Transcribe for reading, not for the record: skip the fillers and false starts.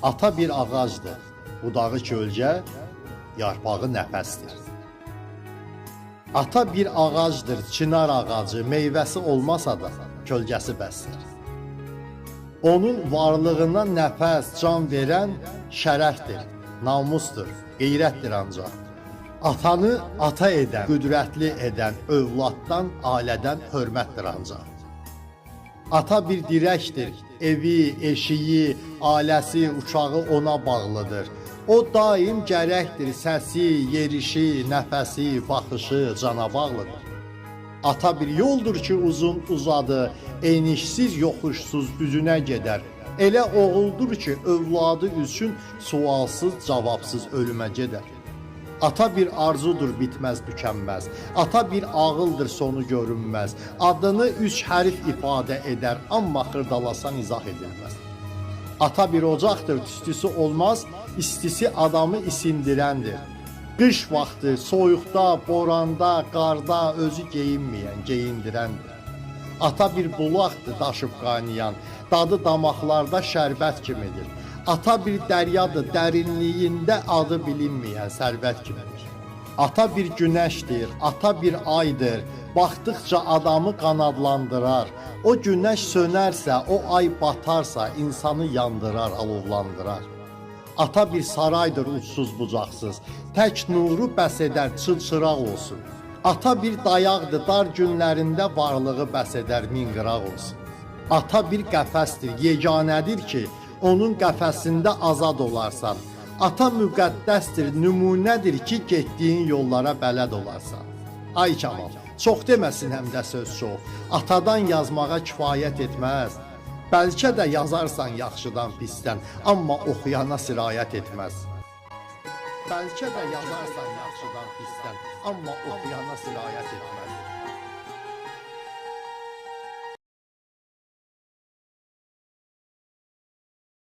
Ata bir ağacdır, budağı kölgə, yarpağı nəfəsdir. Ata bir ağacdır, çınar ağacı, meyvəsi olmasa da kölgəsi bəsdir. Onun varlığına nəfəs, can verən şərəfdir, namusdur, qeyrətdir ancaq. Atanı ata edən, qüdrətli edən, övladdan, ailədən hörmətdir ancaq. Ata bir dirəkdir, evi, eşiyi, ailəsi, uşağı ona bağlıdır. O daim gərəkdir, səsi, yerişi, nəfəsi, baxışı cana bağlıdır. Ata bir yoldur ki uzun uzadı, enişsiz yoxuşsuz üzünə gedər. Elə oğuldur ki övladı üçün sualsız cavabsız ölümə gedər. Ata bir arzudur bitməz tükənməz. Ata bir ağıldır sonu görünməz. Adını 3 hərf ifadə edər, amma xırdalasan izah edilməz. Ata bir ocaqdır, tüstüsü olmaz, istisi adamı isindirəndir. Qış vaxtı, soyuqda, boranda, qarda özü geyinməyən, geyindirəndir. Ata bir bulaqdır daşıb qaynayan, dadı damaqlarda şərbət kimidir. Ata bir dəryadır, dərinliyində adı bilinməyən sərvət kimidir. Ata bir günəşdir, ata bir aydır, baxdıqca adamı qanadlandırar. O günəş sönərsə, o ay batarsa, insanı yandırar, alovlandırar. Ata bir saraydır uçsuz bucaqsız, tək nuru bəs edər, çılçıraq olsun. Ata bir dayaqdır, dar günlərində varlığı bəs edər, min qıraq olsun. Ata bir qəfəsdir, yeganədir ki, onun qəfəsində azad olarsan. Ata müqəddəsdir, nümunədir ki, getdiyin yollara bələd olarsan. Ay Kamal, çox deməsin həm də söz çox, atadan yazmağa kifayət etməz. Bəlkə də yazarsan yaxşıdan pisdən, amma oxuyana sirayət etməz. Bəlkə də yazarsan yaxşıdan pisdən, amma oxuyana sirayət etməz.